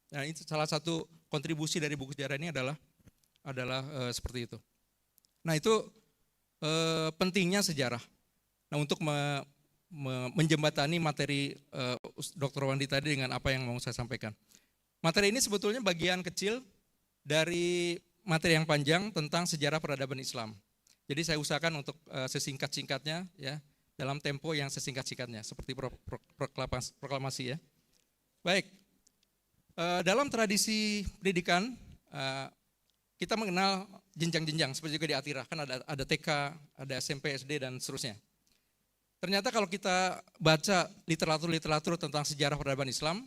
Nah, itu salah satu kontribusi dari buku sejarah ini adalah seperti itu. Nah, itu pentingnya sejarah. Nah, untuk menjembatani materi Dr. Wandi tadi dengan apa yang mau saya sampaikan. Materi ini sebetulnya bagian kecil dari materi yang panjang tentang sejarah peradaban Islam. Jadi saya usahakan untuk sesingkat-singkatnya ya, dalam tempo yang sesingkat-singkatnya seperti proklamasi ya. Baik. Dalam tradisi pendidikan kita mengenal jenjang-jenjang seperti juga di Atira, kan ada TK, ada SMP, SD dan seterusnya. Ternyata kalau kita baca literatur tentang sejarah peradaban Islam,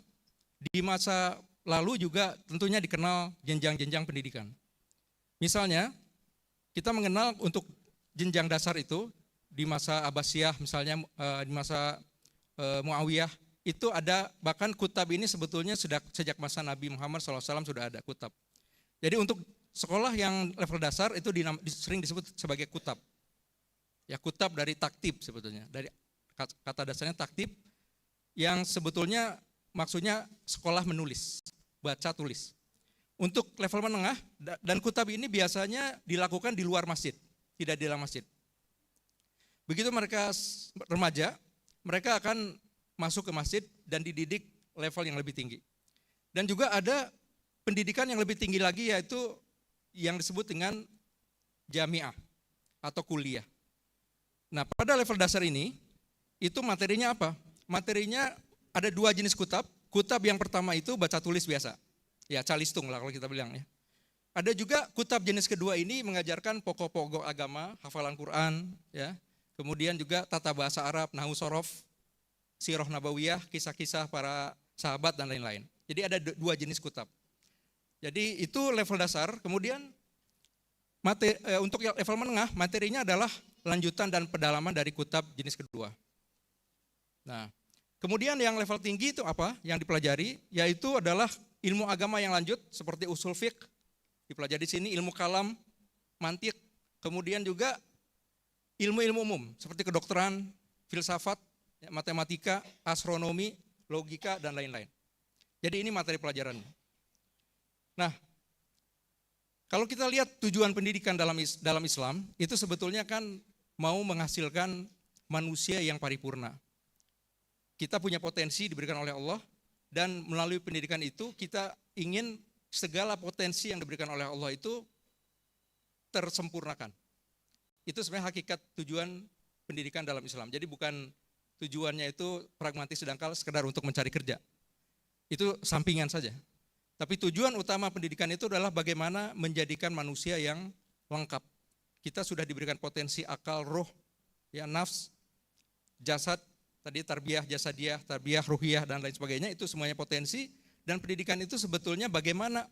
di masa lalu juga tentunya dikenal jenjang-jenjang pendidikan. Misalnya, kita mengenal untuk jenjang dasar itu, di masa Abbasiyah misalnya, di masa Muawiyah, itu ada, bahkan kutab ini sebetulnya sudah sejak masa Nabi Muhammad SAW sudah ada kutab. Jadi untuk sekolah yang level dasar itu sering disebut sebagai kutab. Ya, kutab dari taktib sebetulnya, dari kata dasarnya taktib, yang sebetulnya maksudnya sekolah menulis, baca tulis. Untuk level menengah dan kutab ini biasanya dilakukan di luar masjid, tidak di dalam masjid. Begitu mereka remaja, mereka akan masuk ke masjid dan dididik level yang lebih tinggi. Dan juga ada pendidikan yang lebih tinggi lagi, yaitu yang disebut dengan jamiah atau kuliah. Nah, pada level dasar ini, itu materinya apa? Materinya ada dua jenis kutab. Kutab yang pertama itu baca tulis biasa. Ya, calistung lah kalau kita bilang ya. Ada juga kutab jenis kedua ini mengajarkan pokok-pokok agama, hafalan Quran, ya. Kemudian juga tata bahasa Arab, nahwu sorof, sirah nabawiyah, kisah-kisah para sahabat dan lain-lain. Jadi ada dua jenis kutab. Jadi itu level dasar. Kemudian untuk level menengah, materinya adalah lanjutan dan pendalaman dari kutab jenis kedua. Nah, kemudian yang level tinggi itu apa? Yang dipelajari yaitu adalah ilmu agama yang lanjut seperti usul fiqh, dipelajari di sini, ilmu kalam, mantiq, kemudian juga ilmu-ilmu umum seperti kedokteran, filsafat, matematika, astronomi, logika dan lain-lain. Jadi ini materi pelajaran. Nah, kalau kita lihat tujuan pendidikan dalam Islam, itu sebetulnya kan mau menghasilkan manusia yang paripurna. Kita punya potensi diberikan oleh Allah, dan melalui pendidikan itu kita ingin segala potensi yang diberikan oleh Allah itu tersempurnakan. Itu sebenarnya hakikat tujuan pendidikan dalam Islam. Jadi bukan tujuannya itu pragmatis sedangkal sekedar untuk mencari kerja. Itu sampingan saja. Tapi tujuan utama pendidikan itu adalah bagaimana menjadikan manusia yang lengkap. Kita sudah diberikan potensi akal, roh, ya, nafs, jasad, tadi tarbiyah jasadiyah, tarbiyah ruhiyah dan lain sebagainya, itu semuanya potensi, dan pendidikan itu sebetulnya bagaimana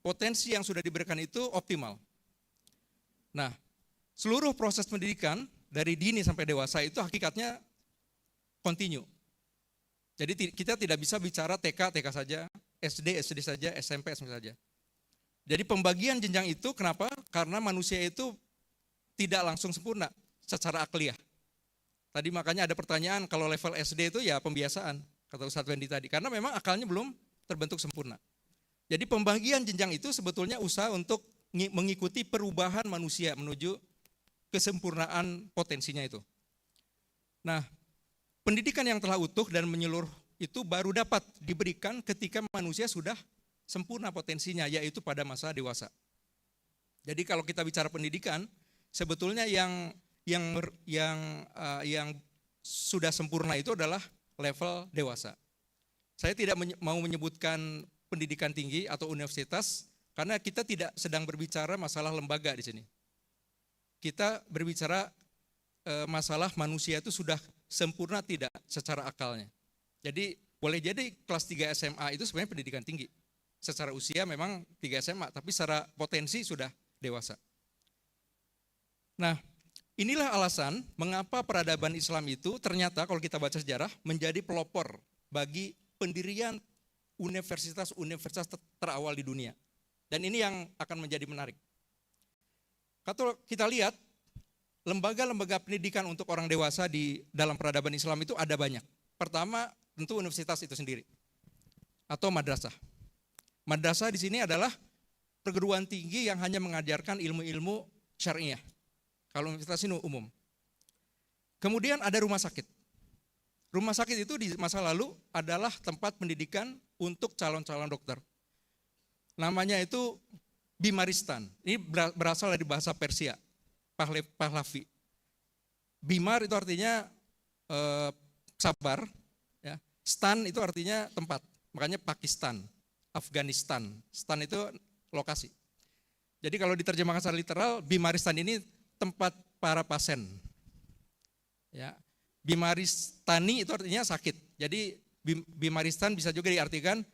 potensi yang sudah diberikan itu optimal. Nah, seluruh proses pendidikan dari dini sampai dewasa itu hakikatnya kontinu. Jadi kita tidak bisa bicara TK saja, SD saja, SMP saja. Jadi pembagian jenjang itu kenapa? Karena manusia itu tidak langsung sempurna secara akliyah. Tadi makanya ada pertanyaan, kalau level SD itu ya pembiasaan, kata Ustadz Wendy tadi, karena memang akalnya belum terbentuk sempurna. Jadi pembagian jenjang itu sebetulnya usaha untuk mengikuti perubahan manusia menuju kesempurnaan potensinya itu. Nah, pendidikan yang telah utuh dan menyeluruh itu baru dapat diberikan ketika manusia sudah sempurna potensinya, yaitu pada masa dewasa. Jadi kalau kita bicara pendidikan, sebetulnya yang sudah sempurna itu adalah level dewasa. Saya tidak mau menyebutkan pendidikan tinggi atau universitas, karena kita tidak sedang berbicara masalah lembaga di sini. Kita berbicara masalah manusia itu sudah sempurna tidak secara akalnya. Jadi boleh jadi kelas 3 SMA itu sebenarnya pendidikan tinggi. Secara usia memang 3 SMA, tapi secara potensi sudah dewasa. Nah, inilah alasan mengapa peradaban Islam itu ternyata kalau kita baca sejarah menjadi pelopor bagi pendirian universitas-universitas terawal di dunia. Dan ini yang akan menjadi menarik. Kalau kita lihat, lembaga-lembaga pendidikan untuk orang dewasa di dalam peradaban Islam itu ada banyak. Pertama, tentu universitas itu sendiri atau madrasah. Madrasah di sini adalah perguruan tinggi yang hanya mengajarkan ilmu-ilmu syariah. Kalau universitas ini umum. Kemudian ada rumah sakit. Rumah sakit itu di masa lalu adalah tempat pendidikan untuk calon-calon dokter. Namanya itu Bimaristan. Ini berasal dari bahasa Persia, Pahlavi. Bimar itu artinya sabar, ya. Stan itu artinya tempat, makanya Pakistan, Afghanistan. Stan itu lokasi. Jadi kalau diterjemahkan secara literal, Bimaristan ini tempat para pasien. Ya. Bimaristani itu artinya sakit. Jadi Bimaristan bisa juga diartikan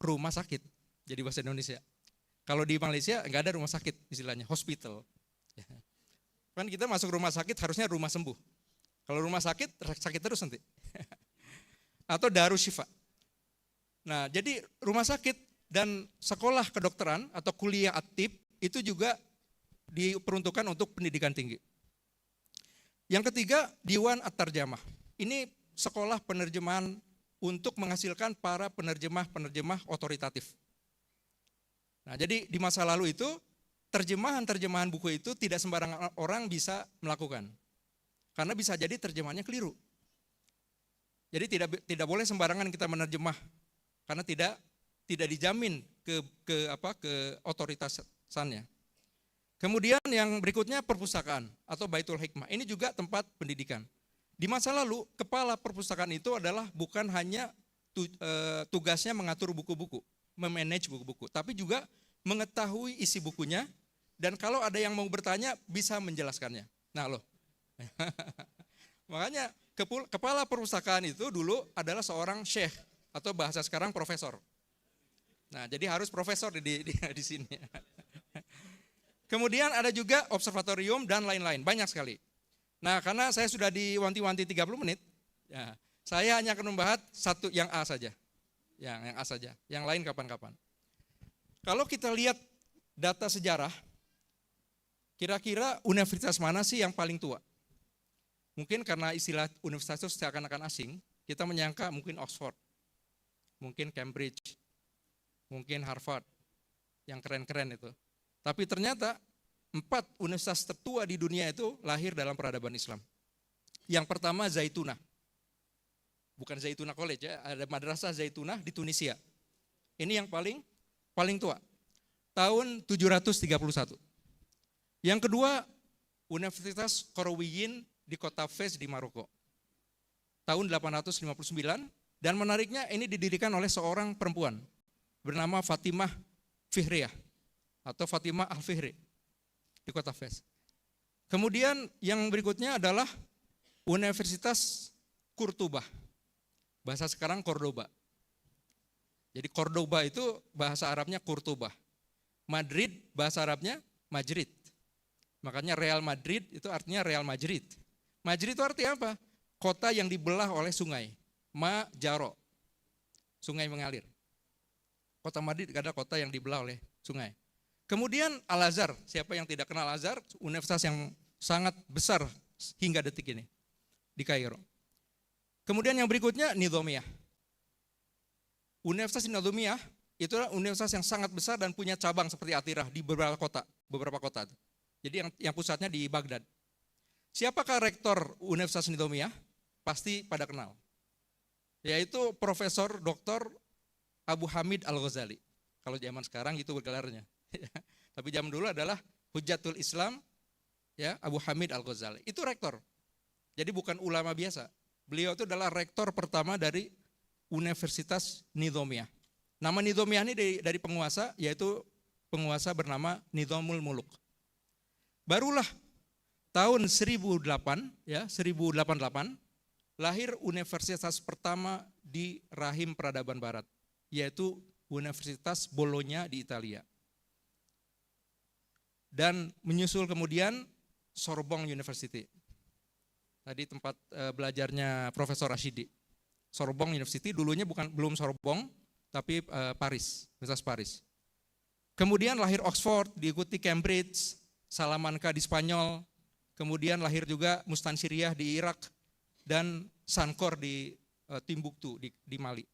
rumah sakit. Jadi bahasa Indonesia. Kalau di Malaysia nggak ada rumah sakit istilahnya, hospital. Kan kita masuk rumah sakit harusnya rumah sembuh. Kalau rumah sakit, sakit terus nanti. Atau Darushifa. Nah, jadi rumah sakit dan sekolah kedokteran atau kuliah atib itu juga diperuntukkan untuk pendidikan tinggi. Yang ketiga, Diwan At-Tarjamah. Ini sekolah penerjemahan untuk menghasilkan para penerjemah-penerjemah otoritatif. Nah, jadi di masa lalu itu terjemahan-terjemahan buku itu tidak sembarangan orang bisa melakukan. Karena bisa jadi terjemahannya keliru. Jadi tidak boleh sembarangan kita menerjemah karena tidak dijamin ke otoritasannya. Kemudian yang berikutnya perpustakaan atau Baitul Hikmah. Ini juga tempat pendidikan. Di masa lalu kepala perpustakaan itu adalah bukan hanya tugasnya mengatur buku-buku, memanage buku-buku, tapi juga mengetahui isi bukunya dan kalau ada yang mau bertanya bisa menjelaskannya. Nah loh, makanya kepala perpustakaan itu dulu adalah seorang syekh atau bahasa sekarang profesor. Nah jadi harus profesor di sini. Kemudian ada juga observatorium dan lain-lain, banyak sekali. Nah karena saya sudah diwanti-wanti 30 menit, ya, saya hanya akan membahas satu yang A saja. Yang A saja, yang lain kapan-kapan. Kalau kita lihat data sejarah, kira-kira universitas mana sih yang paling tua? Mungkin karena istilah universitas itu seakan-akan asing, kita menyangka mungkin Oxford, mungkin Cambridge, mungkin Harvard, yang keren-keren itu. Tapi ternyata 4 universitas tertua di dunia itu lahir dalam peradaban Islam. Yang pertama Zaitunah. Bukan Zaitunah College ya, ada Madrasah Zaitunah di Tunisia. Ini yang paling tua. Tahun 731. Yang kedua Universitas Qarawiyyin di kota Fez di Maroko. Tahun 859 dan menariknya ini didirikan oleh seorang perempuan bernama Fatimah Fihriyah atau Fatimah Al-Fihri di kota Fez. Kemudian yang berikutnya adalah Universitas Qurtubah. Bahasa sekarang Cordoba. Jadi Cordoba itu bahasa Arabnya Qurtubah. Madrid bahasa Arabnya Madrid. Makanya Real Madrid itu artinya Real Madrid. Madrid itu artinya apa? Kota yang dibelah oleh sungai. Majaro. Sungai mengalir. Kota Madrid adalah kota yang dibelah oleh sungai. Kemudian Al-Azhar. Siapa yang tidak kenal Al-Azhar? Universitas yang sangat besar hingga detik ini di Kairo. Kemudian yang berikutnya Nizamiyah. Universitas Nizamiyah itu adalah universitas yang sangat besar dan punya cabang seperti Atirah di beberapa kota. Jadi yang pusatnya di Baghdad. Siapakah rektor Universitas Nizamiyah? Pasti pada kenal. Yaitu Profesor Dr. Abu Hamid Al-Ghazali. Kalau zaman sekarang itu gelarnya. Tapi zaman dulu adalah Hujjatul Islam ya, Abu Hamid Al-Ghazali. Itu rektor. Jadi bukan ulama biasa. Beliau itu adalah rektor pertama dari Universitas Nizamiyah. Nama Nizamiyah ini dari penguasa, yaitu penguasa bernama Nizamul Muluk. Barulah tahun 1008 ya, 1088 lahir universitas pertama di rahim peradaban barat, yaitu Universitas Bologna di Italia. Dan menyusul kemudian Sorbonne University. Tadi tempat belajarnya Profesor Rashidi. Sorbonne University dulunya belum Sorbonne, tapi Paris, Universitas Paris. Kemudian lahir Oxford, diikuti Cambridge, Salamanca di Spanyol, kemudian lahir juga Mustansiriyah di Irak, dan Sankor di Timbuktu di Mali.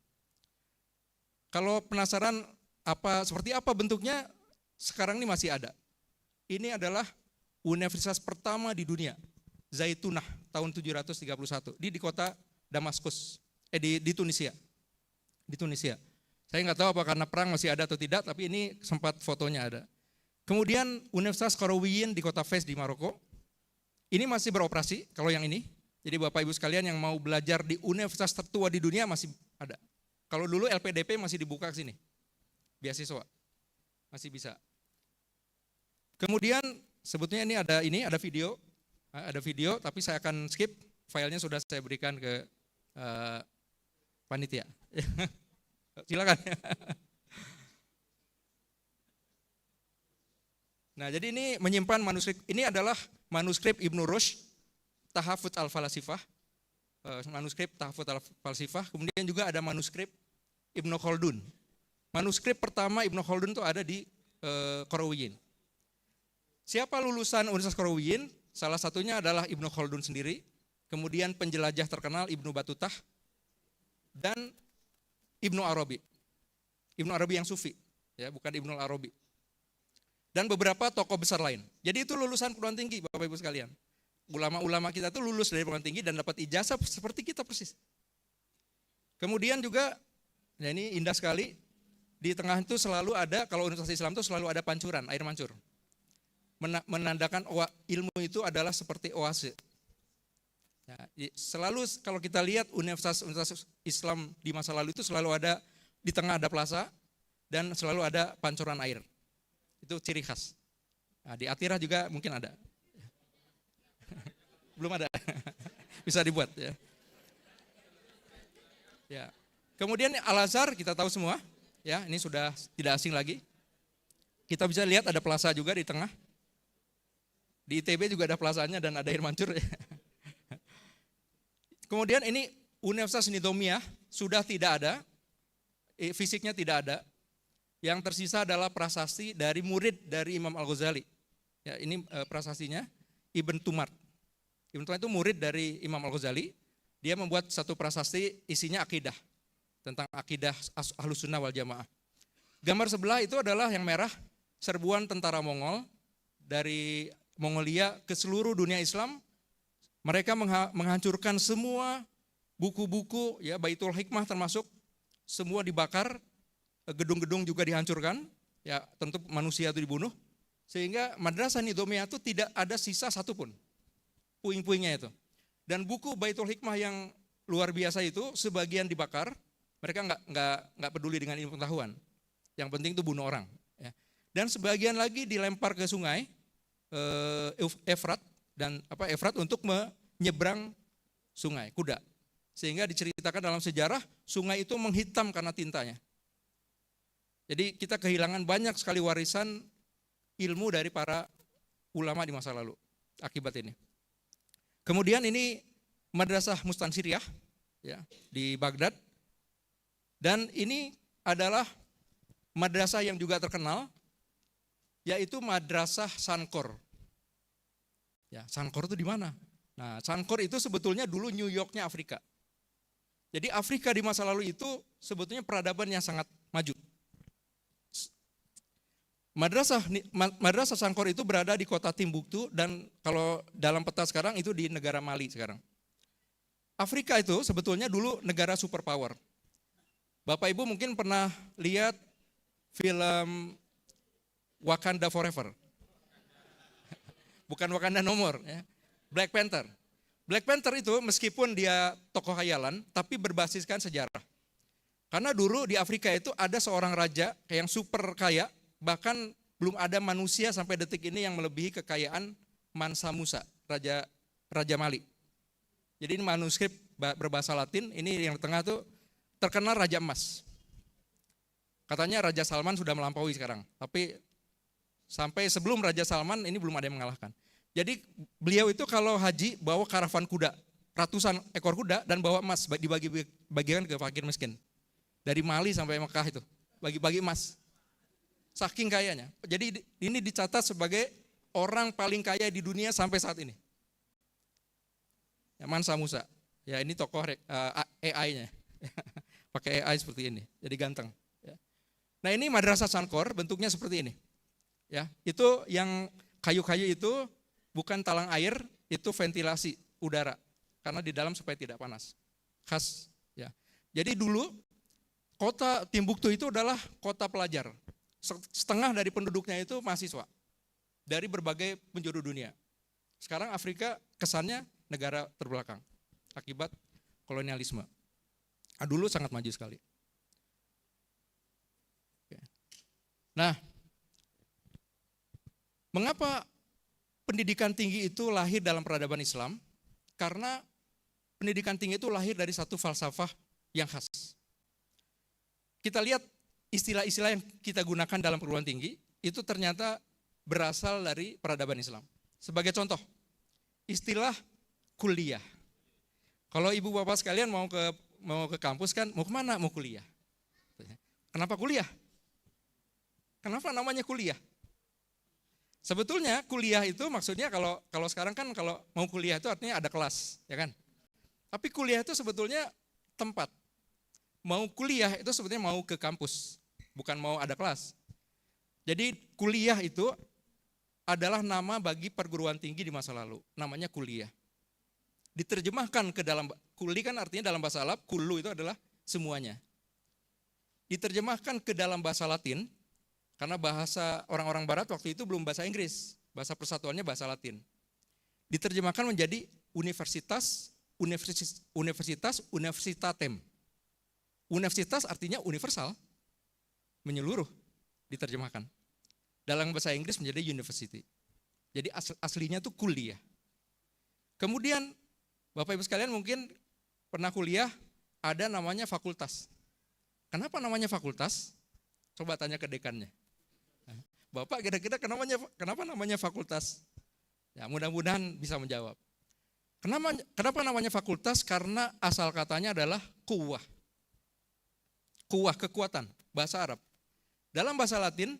Kalau penasaran seperti apa bentuknya sekarang ini masih ada. Ini adalah universitas pertama di dunia, Zaitunah tahun 731 di kota Damaskus, di Tunisia. Di Tunisia. Saya nggak tahu apa karena perang masih ada atau tidak, tapi ini sempat fotonya ada. Kemudian Universitas Qarawiyyin di kota Fez di Maroko. Ini masih beroperasi kalau yang ini. Jadi Bapak Ibu sekalian yang mau belajar di universitas tertua di dunia masih ada. Kalau dulu LPDP masih dibuka ke sini. Beasiswa. Masih bisa. Kemudian sebetulnya ini ada video. Ada video tapi saya akan skip. Filenya sudah saya berikan ke panitia. Silakan. Nah, jadi ini menyimpan manuskrip. Ini adalah manuskrip Ibnu Rushd, Tahafudz al-Falasifah. Manuskrip Tahafudz al-Falasifah. Kemudian juga ada manuskrip Ibnu Khaldun. Manuskrip pertama Ibnu Khaldun itu ada di Qarawiyyin. Siapa lulusan Universitas Qarawiyyin? Salah satunya adalah Ibnu Khaldun sendiri. Kemudian penjelajah terkenal Ibnu Batutah dan Ibnu Arabi. Ibnu Arabi yang sufi, ya, bukan Ibnu Arabi. Dan beberapa tokoh besar lain. Jadi itu lulusan perguruan tinggi, Bapak Ibu sekalian. Ulama-ulama kita itu lulus dari perguruan tinggi dan dapat ijazah seperti kita persis. Kemudian juga, ya ini indah sekali, di tengah itu selalu ada, kalau Universitas Islam itu selalu ada pancuran, air mancur. Menandakan ilmu itu adalah seperti oase. Ya, selalu kalau kita lihat universitas Islam di masa lalu itu selalu ada, di tengah ada plaza, dan selalu ada pancuran air. Itu ciri khas. Nah, di Atirah juga mungkin ada. Belum ada. Bisa dibuat ya. Ya. Kemudian Al-Azhar kita tahu semua, ya, ini sudah tidak asing lagi. Kita bisa lihat ada plaza juga di tengah. Di ITB juga ada plazanya dan ada air mancur. Ya. Kemudian ini Universitas Nizamiyah sudah tidak ada, fisiknya tidak ada. Yang tersisa adalah prasasti dari murid dari Imam Al-Ghazali. Ya, ini prasastinya Ibn Tumar. Ibn Tumar itu murid dari Imam Al-Ghazali. Dia membuat satu prasasti isinya akidah. Tentang akidah Ahlus Sunnah wal Jamaah. Gambar sebelah itu adalah yang merah, serbuan tentara Mongol dari Mongolia ke seluruh dunia Islam. Mereka menghancurkan semua buku-buku, ya, Baitul Hikmah termasuk, semua dibakar. Gedung-gedung juga dihancurkan, ya tentu manusia itu dibunuh, sehingga Madrasah Nizamiyah itu tidak ada sisa satupun, puing-puingnya itu. Dan buku Baitul Hikmah yang luar biasa itu sebagian dibakar, mereka nggak peduli dengan ilmu pengetahuan, yang penting itu bunuh orang. Ya. Dan sebagian lagi dilempar ke sungai Efrat Efrat untuk menyeberang sungai kuda, sehingga diceritakan dalam sejarah sungai itu menghitam karena tintanya. Jadi kita kehilangan banyak sekali warisan ilmu dari para ulama di masa lalu akibat ini. Kemudian ini Madrasah Mustansiriyah, ya, di Baghdad. Dan ini adalah madrasah yang juga terkenal, yaitu Madrasah Sankor. Ya, Sankor itu di mana? Nah, Sankor itu sebetulnya dulu New Yorknya Afrika. Jadi Afrika di masa lalu itu sebetulnya peradaban yang sangat maju. Madrasah Sankor itu berada di kota Timbuktu dan kalau dalam peta sekarang itu di negara Mali sekarang. Afrika itu sebetulnya dulu negara superpower. Bapak Ibu mungkin pernah lihat film Wakanda Forever. Bukan Wakanda No More, ya. Black Panther. Black Panther itu meskipun dia tokoh khayalan tapi berbasiskan sejarah. Karena dulu di Afrika itu ada seorang raja yang super kaya. Bahkan belum ada manusia sampai detik ini yang melebihi kekayaan Mansa Musa, Raja Mali. Jadi ini manuskrip berbahasa Latin, ini yang tengah tuh terkenal Raja Emas. Katanya Raja Salman sudah melampaui sekarang, tapi sampai sebelum Raja Salman ini belum ada yang mengalahkan. Jadi beliau itu kalau haji bawa karavan kuda, ratusan ekor kuda dan bawa emas dibagi-bagikan ke fakir miskin. Dari Mali sampai Mekah itu, bagi-bagi emas. Saking kayanya. Jadi ini dicatat sebagai orang paling kaya di dunia sampai saat ini. Ya, Mansa Musa. Ya ini tokoh AI-nya. Pakai AI seperti ini. Jadi ganteng. Ya. Nah ini Madrasah Sankor bentuknya seperti ini. Ya, itu yang kayu-kayu itu bukan talang air, itu ventilasi udara karena di dalam supaya tidak panas. Khas ya. Jadi dulu kota Timbuktu itu adalah kota pelajar. Setengah dari penduduknya itu mahasiswa dari berbagai penjuru dunia. Sekarang Afrika kesannya negara terbelakang akibat kolonialisme. Dulu sangat maju sekali. Nah, mengapa pendidikan tinggi itu lahir dalam peradaban Islam? Karena pendidikan tinggi itu lahir dari satu falsafah yang khas. Kita lihat istilah-istilah yang kita gunakan dalam perguruan tinggi itu ternyata berasal dari peradaban Islam. Sebagai contoh, istilah kuliah. Kalau ibu bapak sekalian mau ke kampus kan, mau kemana? Mau kuliah. Kenapa kuliah? Kenapa namanya kuliah? Sebetulnya kuliah itu maksudnya kalau sekarang kan kalau mau kuliah itu artinya ada kelas, ya kan? Tapi kuliah itu sebetulnya tempat. Mau kuliah itu sebetulnya mau ke kampus, bukan mau ada kelas. Jadi kuliah itu adalah nama bagi perguruan tinggi di masa lalu, namanya kuliah. Diterjemahkan ke dalam, kuli kan artinya dalam bahasa Arab, kullu itu adalah semuanya. Diterjemahkan ke dalam bahasa Latin, karena bahasa orang-orang barat waktu itu belum bahasa Inggris, bahasa persatuannya bahasa Latin. Diterjemahkan menjadi universitas, universitatem. Universitas artinya universal, menyeluruh, diterjemahkan. Dalam bahasa Inggris menjadi university. Jadi aslinya itu kuliah. Kemudian Bapak Ibu sekalian mungkin pernah kuliah, ada namanya fakultas. Kenapa namanya fakultas? Coba tanya ke dekannya. Bapak kira-kira kenapa namanya fakultas? Ya, mudah-mudahan bisa menjawab. Kenapa namanya fakultas? Karena asal katanya adalah kuwah. Kuwah, kekuatan, bahasa Arab. Dalam bahasa Latin,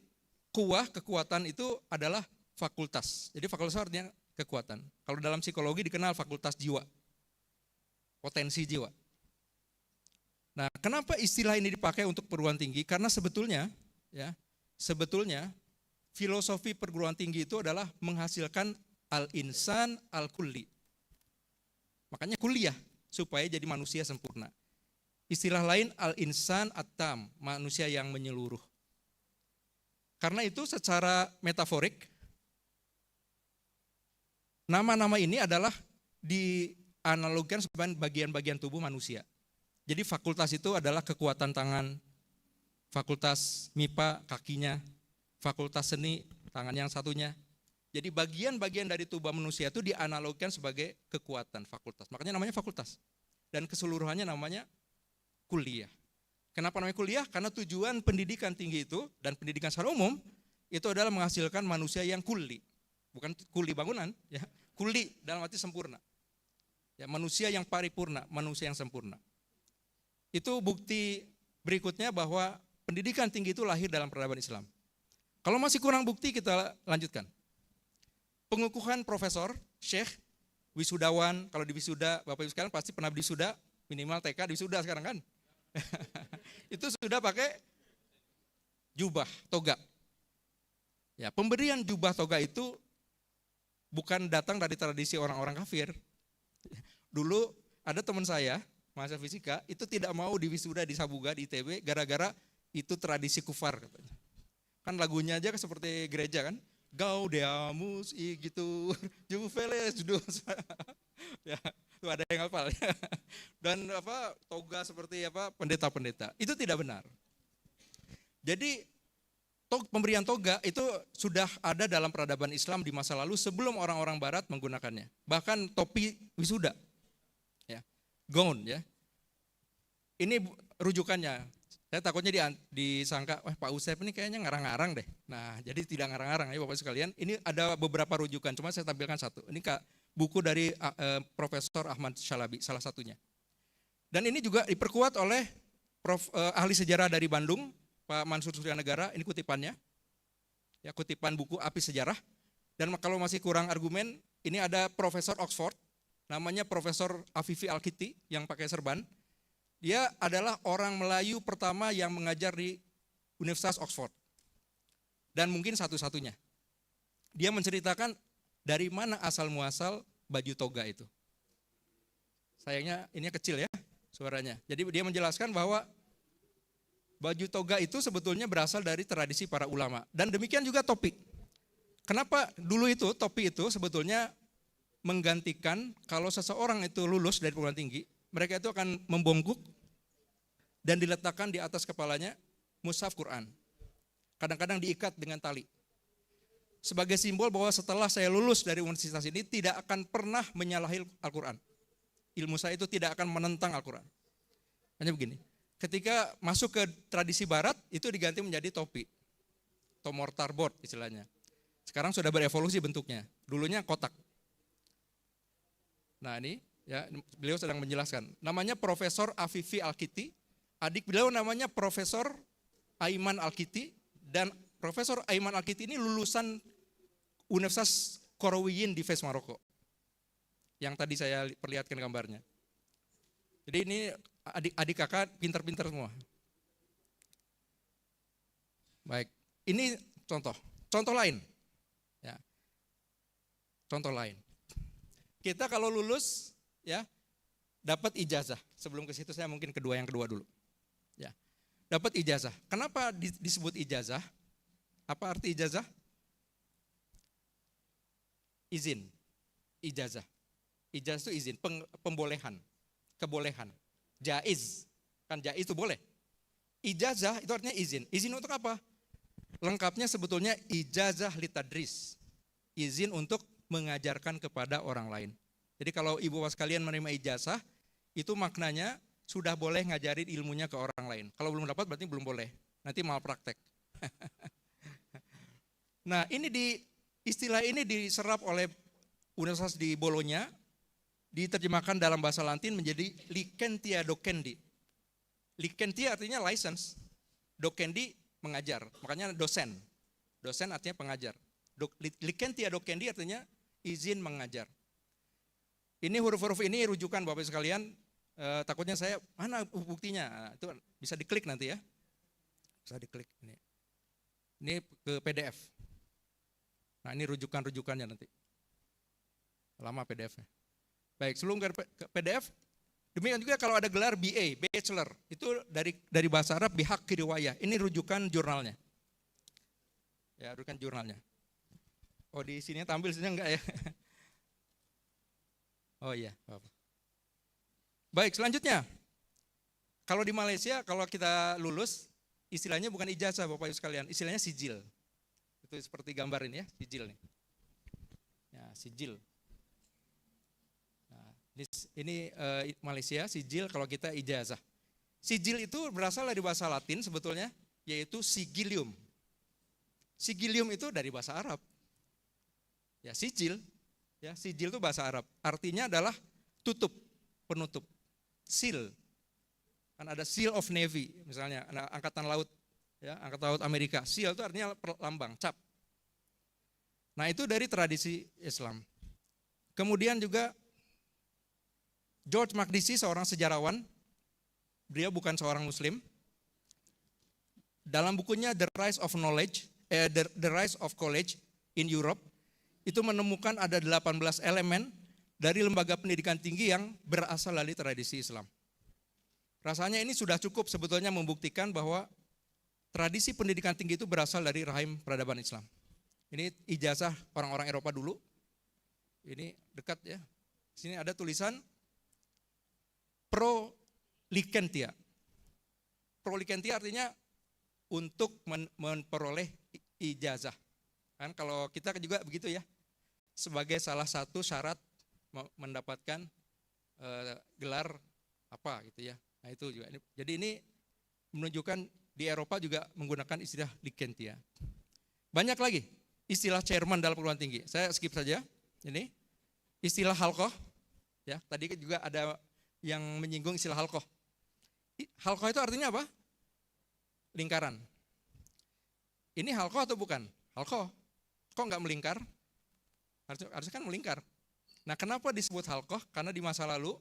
kuwah, kekuatan itu adalah fakultas. Jadi fakultas artinya kekuatan. Kalau dalam psikologi dikenal fakultas jiwa. Potensi jiwa. Nah, kenapa istilah ini dipakai untuk perguruan tinggi? Karena sebetulnya filosofi perguruan tinggi itu adalah menghasilkan al-insan al-kulli. Makanya kuliah supaya jadi manusia sempurna. Istilah lain al-insan at-tam, manusia yang menyeluruh. Karena itu secara metaforik, nama-nama ini adalah dianalogikan sebagai bagian-bagian tubuh manusia. Jadi fakultas itu adalah kekuatan tangan, fakultas MIPA kakinya, fakultas seni tangan yang satunya. Jadi bagian-bagian dari tubuh manusia itu dianalogikan sebagai kekuatan fakultas. Makanya namanya fakultas. Dan keseluruhannya namanya kuliah. Kenapa namanya kuliah? Karena tujuan pendidikan tinggi itu dan pendidikan secara umum itu adalah menghasilkan manusia yang kuli. Bukan kuli bangunan, ya. Kuli dalam arti sempurna. Ya, manusia yang paripurna, manusia yang sempurna. Itu bukti berikutnya bahwa pendidikan tinggi itu lahir dalam peradaban Islam. Kalau masih kurang bukti kita lanjutkan. Pengukuhan profesor, syekh, wisudawan, kalau di wisuda, Bapak Ibu sekalian pasti pernah wisuda, minimal TK di wisuda sekarang kan. Itu sudah pakai jubah, toga. Ya, pemberian jubah toga itu bukan datang dari tradisi orang-orang kafir. Dulu ada teman saya, mahasiswa fisika, itu tidak mau di wisuda di Sabuga, di ITB, gara-gara itu tradisi kufar katanya. Kan lagunya aja seperti gereja kan. Gaudeamus gitu, Juveles Judos. Ya, itu ada yang hafal. Dan toga seperti pendeta-pendeta. Itu tidak benar. Jadi pemberian toga itu sudah ada dalam peradaban Islam di masa lalu sebelum orang-orang barat menggunakannya. Bahkan topi wisuda. Ya. Gaun ya. Ini rujukannya. Saya takutnya disangka, Pak Usep ini kayaknya ngarang-ngarang deh. Nah, jadi tidak ngarang-ngarang ya Bapak sekalian. Ini ada beberapa rujukan, cuma saya tampilkan satu. Ini buku dari Profesor Ahmad Syalabi, salah satunya. Dan ini juga diperkuat oleh ahli sejarah dari Bandung, Pak Mansur Suryanegara, ini kutipannya. Ya, kutipan buku Api Sejarah. Dan kalau masih kurang argumen, ini ada Profesor Oxford, namanya Profesor Afifi Al-Kiti yang pakai serban. Dia adalah orang Melayu pertama yang mengajar di Universitas Oxford. Dan mungkin satu-satunya. Dia menceritakan dari mana asal muasal baju toga itu. Sayangnya ini kecil ya suaranya. Jadi dia menjelaskan bahwa baju toga itu sebetulnya berasal dari tradisi para ulama. Dan demikian juga topi. Kenapa dulu itu topi itu sebetulnya menggantikan kalau seseorang itu lulus dari perguruan tinggi, mereka itu akan membungkuk dan diletakkan di atas kepalanya mushaf Quran. Kadang-kadang diikat dengan tali. Sebagai simbol bahwa setelah saya lulus dari universitas ini tidak akan pernah menyalahi Al-Quran. Ilmu saya itu tidak akan menentang Al-Quran. Hanya begini, ketika masuk ke tradisi barat itu diganti menjadi topi. Atau mortarboard istilahnya. Sekarang sudah berevolusi bentuknya. Dulunya kotak. Nah ini ya beliau sedang menjelaskan. Namanya Profesor Afifi Al-Kiti. Adik beliau namanya Profesor Aiman Al-Kiti. Dan Profesor Aiman Al-Kiti ini lulusan Universitas Korowiyin di Fes, Maroko. Yang tadi saya perlihatkan gambarnya. Jadi ini adik kakak pintar-pintar semua. Baik, ini contoh. Contoh lain. Ya. Contoh lain. Kita kalau lulus ya dapat ijazah. Sebelum ke situ saya mungkin yang kedua dulu. Ya. Dapat ijazah. Kenapa disebut ijazah? Apa arti ijazah? Izin. Ijazah. Ijazah itu izin, pembolehan, kebolehan. Jaiz, kan jaiz itu boleh. Ijazah itu artinya izin. Izin untuk apa? Lengkapnya sebetulnya ijazah litadris. Izin untuk mengajarkan kepada orang lain. Jadi kalau ibu bapak sekalian menerima ijazah, itu maknanya sudah boleh ngajarin ilmunya ke orang lain. Kalau belum dapat berarti belum boleh. Nanti malah praktek. Nah istilah ini diserap oleh Universitas di Bologna, diterjemahkan dalam bahasa Latin menjadi licentia docendi. Licentia artinya license, docendi mengajar, makanya dosen. Dosen artinya pengajar. Licentia docendi artinya izin mengajar. Ini huruf-huruf ini rujukan Bapak sekalian, takutnya saya, mana buktinya? Nah, itu bisa diklik nanti ya. Bisa diklik ini. Ini ke PDF. Nah ini rujukan-rujukannya nanti. Lama PDF-nya. Baik, sebelum ke PDF, demikian juga kalau ada gelar BA, Bachelor, itu dari bahasa Arab bihaq riwayah. Ini rujukan jurnalnya. Ya, rujukan jurnalnya. Oh, di sini tampil sini enggak ya? Oh iya, apa. Baik, selanjutnya. Kalau di Malaysia, kalau kita lulus, istilahnya bukan ijazah Bapak Ibu sekalian, istilahnya sijil. Itu seperti gambar ini ya, sijil nih. Ya, sijil. Ini Malaysia, sijil, kalau kita ijazah. Sijil itu berasal dari bahasa Latin sebetulnya, yaitu sigilium. Sigilium itu dari bahasa Arab. Ya, sijil itu bahasa Arab. Artinya adalah tutup, penutup. Seal. Kan ada Seal of Navy, misalnya angkatan laut, ya, angkatan laut Amerika. Seal itu artinya lambang, cap. Nah, itu dari tradisi Islam. Kemudian juga George Makdisi, seorang sejarawan, beliau bukan seorang Muslim. Dalam bukunya The Rise of Knowledge, The Rise of College in Europe, itu menemukan ada 18 elemen dari lembaga pendidikan tinggi yang berasal dari tradisi Islam. Rasanya ini sudah cukup sebetulnya membuktikan bahwa tradisi pendidikan tinggi itu berasal dari rahim peradaban Islam. Ini ijazah orang-orang Eropa dulu. Ini dekat ya. Sini ada tulisan pro licentia. Pro licentia artinya untuk memperoleh ijazah. Kan kalau kita juga begitu ya. Sebagai salah satu syarat mendapatkan gelar apa gitu ya. Nah itu juga. Jadi ini menunjukkan di Eropa juga menggunakan istilah licentia. Banyak lagi istilah chairman dalam perguruan tinggi. Saya skip saja. Ini istilah halqah. Ya, tadi juga ada yang menyinggung istilah halqah. Halqah itu artinya apa? Lingkaran. Ini halqah atau bukan? Halqah. Kok nggak melingkar? Harusnya kan melingkar. Nah, kenapa disebut halqah? Karena di masa lalu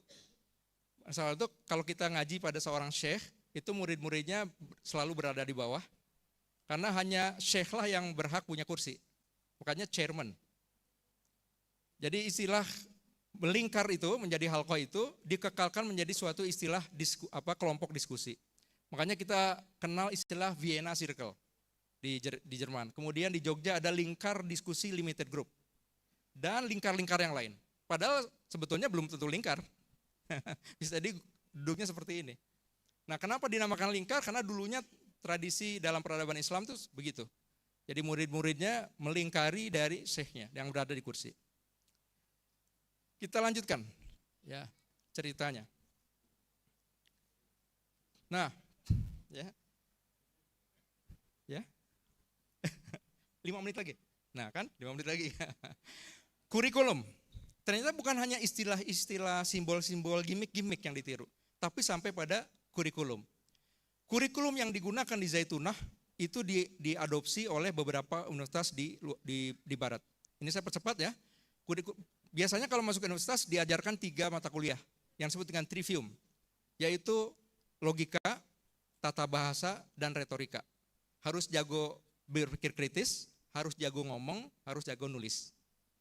itu kalau kita ngaji pada seorang syekh, itu murid-muridnya selalu berada di bawah Karena hanya syekh lah yang berhak punya kursi. Makanya chairman. Jadi istilah melingkar itu menjadi halqa itu dikekalkan menjadi suatu istilah kelompok diskusi. Makanya kita kenal istilah Vienna Circle di Jerman. Kemudian di Jogja ada lingkar diskusi limited group. Dan lingkar-lingkar yang lain. Padahal sebetulnya belum tentu lingkar. Bisa jadi duduknya seperti ini. Nah, kenapa dinamakan lingkar? Karena dulunya tradisi dalam peradaban Islam itu begitu. Jadi murid-muridnya melingkari dari syekhnya yang berada di kursi. Kita lanjutkan ya ceritanya. Nah, ya. 5 menit lagi. Nah, kan 5 menit lagi. Kurikulum. Ternyata bukan hanya istilah-istilah, simbol-simbol, gimmick-gimmick yang ditiru, tapi sampai pada kurikulum. Kurikulum yang digunakan di Zaitunah itu diadopsi oleh beberapa universitas di barat. Ini saya percepat ya. Biasanya kalau masuk ke universitas diajarkan 3 mata kuliah yang disebut dengan trivium, yaitu logika, tata bahasa, dan retorika. Harus jago berpikir kritis, harus jago ngomong, harus jago nulis.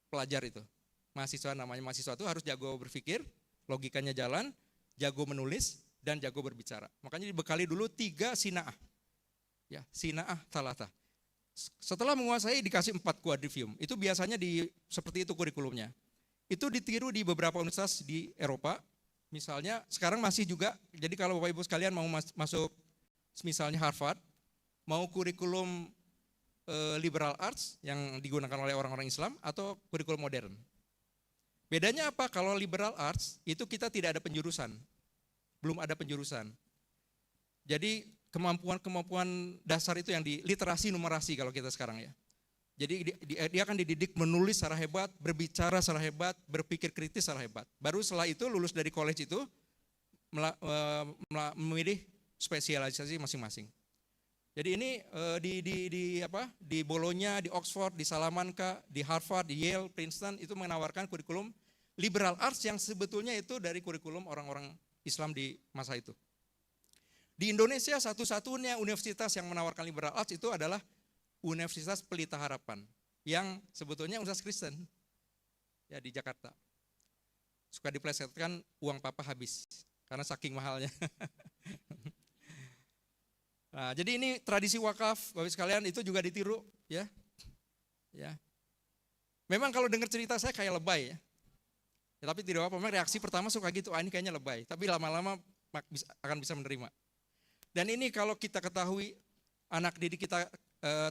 Pelajar itu, mahasiswa itu harus jago berpikir, logikanya jalan, jago menulis, dan jago berbicara. Makanya dibekali dulu 3 sina'ah. Ya, sina'ah talata. Setelah menguasai dikasih 4 quadrivium. Itu biasanya seperti itu kurikulumnya. Itu ditiru di beberapa universitas di Eropa. Misalnya sekarang masih juga, jadi kalau Bapak Ibu sekalian mau masuk misalnya Harvard, mau kurikulum liberal arts yang digunakan oleh orang-orang Islam atau kurikulum modern. Bedanya apa? Kalau liberal arts itu kita tidak ada penjurusan. Belum ada penjurusan. Jadi kemampuan dasar itu yang di literasi numerasi kalau kita sekarang ya. Jadi dia akan dididik menulis secara hebat, berbicara secara hebat, berpikir kritis secara hebat. Baru setelah itu lulus dari college itu memilih spesialisasi masing-masing. Jadi ini di Bologna, di Oxford, di Salamanca, di Harvard, di Yale, Princeton itu menawarkan kurikulum liberal arts yang sebetulnya itu dari kurikulum orang-orang Islam di masa itu. Di Indonesia satu-satunya universitas yang menawarkan liberal arts itu adalah Universitas Pelita Harapan yang sebetulnya universitas Kristen ya di Jakarta. Suka diplesetkan uang papa habis karena saking mahalnya. Nah, jadi ini tradisi wakaf, Bapak sekalian itu juga ditiru ya. Ya. Memang kalau dengar cerita saya kayak lebay ya. Tapi tidak apa-apa, memang reaksi pertama suka gitu, ini kayaknya lebay, tapi lama-lama akan bisa menerima. Dan ini kalau kita ketahui, anak didik kita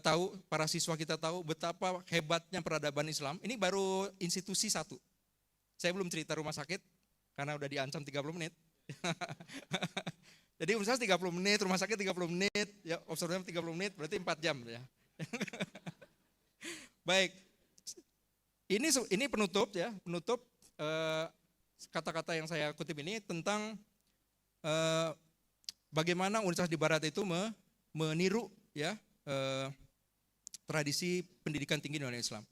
tahu, para siswa kita tahu betapa hebatnya peradaban Islam. Ini baru institusi 1. Saya belum cerita rumah sakit karena udah diancam 30 menit. Jadi universitas 30 menit, rumah sakit 30 menit, ya observatorium 30 menit, berarti 4 jam ya. Baik. Ini penutup ya, kata-kata yang saya kutip ini tentang bagaimana universitas di barat itu meniru ya tradisi pendidikan tinggi di Islam.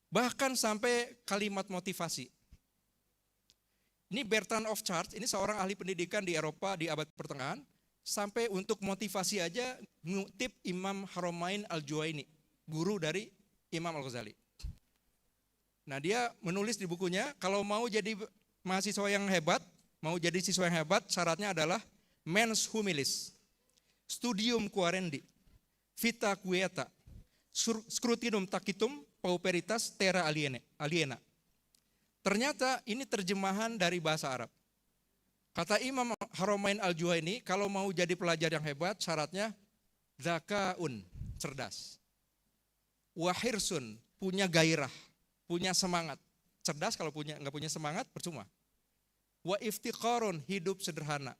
Bahkan sampai kalimat motivasi. Ini Bertrand of Chartres, ini seorang ahli pendidikan di Eropa di abad pertengahan, sampai untuk motivasi aja ngutip Imam Haramain Al-Juwaini, guru dari Imam Al-Ghazali. Nah, dia menulis di bukunya, kalau mau jadi mahasiswa yang hebat, mau jadi siswa yang hebat, syaratnya adalah mens humilis, studium quaerendi, vita quieta, scrutinum tacitum, pauperitas terra aliena. Ternyata ini terjemahan dari bahasa Arab. Kata Imam Haramain Al-Juwaini, kalau mau jadi pelajar yang hebat, syaratnya zakaun, cerdas. Wahirsun, punya gairah, punya semangat. Cerdas kalau nggak punya semangat, percuma. Wa iftiqarun, hidup sederhana.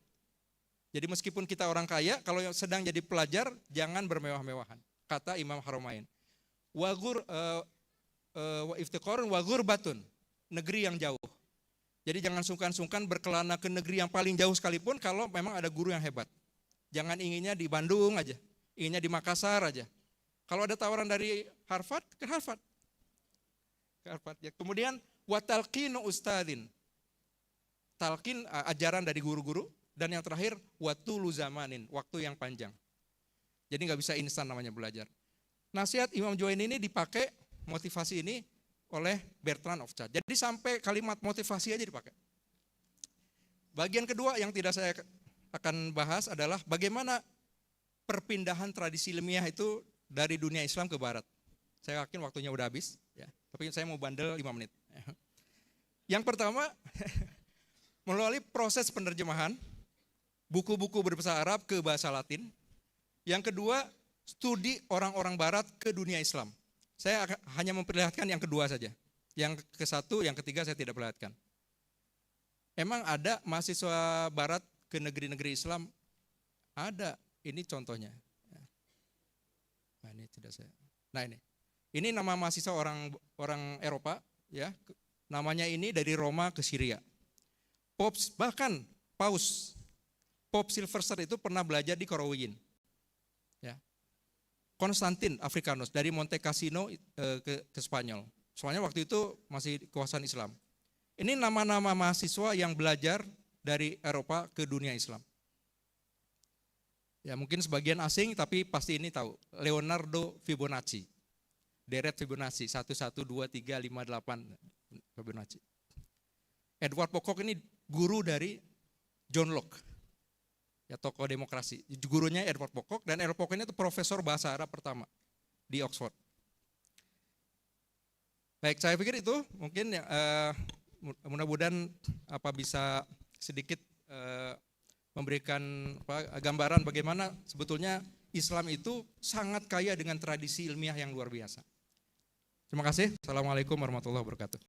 Jadi meskipun kita orang kaya, kalau sedang jadi pelajar, jangan bermewah-mewahan. Kata Imam Haramain. Wa iftiqarun wa ghurbatun, negeri yang jauh. Jadi jangan sungkan-sungkan berkelana ke negeri yang paling jauh sekalipun kalau memang ada guru yang hebat. Jangan inginnya di Bandung aja, inginnya di Makassar aja. Kalau ada tawaran dari Harvard, ke Harvard. Ya. Kemudian watalqinu ustadin, talqin ajaran dari guru-guru, dan yang terakhir watulu zamanin, waktu yang panjang. Jadi nggak bisa instan namanya belajar. Nasihat Imam Juwaini ini dipakai motivasi ini oleh Bertrand of Chartres. Jadi sampai kalimat motivasi aja dipakai. Bagian kedua yang tidak saya akan bahas adalah bagaimana perpindahan tradisi ilmiah itu dari dunia Islam ke Barat. Saya yakin waktunya udah habis, ya. Tapi saya mau bandel 5 menit. Yang pertama, melalui proses penerjemahan buku-buku berbahasa Arab ke bahasa Latin. Yang kedua, studi orang-orang Barat ke dunia Islam. Saya hanya memperlihatkan yang kedua saja. Yang ke satu, yang ketiga saya tidak perlihatkan. Emang ada mahasiswa Barat ke negeri-negeri Islam? Ada. Ini contohnya. Nah ini tidak saya. Nah ini nama mahasiswa orang Eropa, ya. Namanya ini dari Roma ke Syria. Bahkan Paus Pope Sylvester itu pernah belajar di Korowiyin. Ya. Konstantin Africanus dari Monte Cassino ke Spanyol. Soalnya waktu itu masih kekuasaan Islam. Ini nama-nama mahasiswa yang belajar dari Eropa ke dunia Islam. Ya mungkin sebagian asing tapi pasti ini tahu. Leonardo Fibonacci. Deret Fibonacci 1, 2, 3, 5, 8 Fibonacci. Edward Pocock ini guru dari John Locke. Ya tokoh demokrasi. Gurunya Edward Pocock dan Edward Pocock ini itu profesor bahasa Arab pertama di Oxford. Baik, saya pikir itu mungkin mudah-mudahan bisa sedikit memberikan gambaran bagaimana sebetulnya Islam itu sangat kaya dengan tradisi ilmiah yang luar biasa. Terima kasih. Assalamualaikum warahmatullahi wabarakatuh.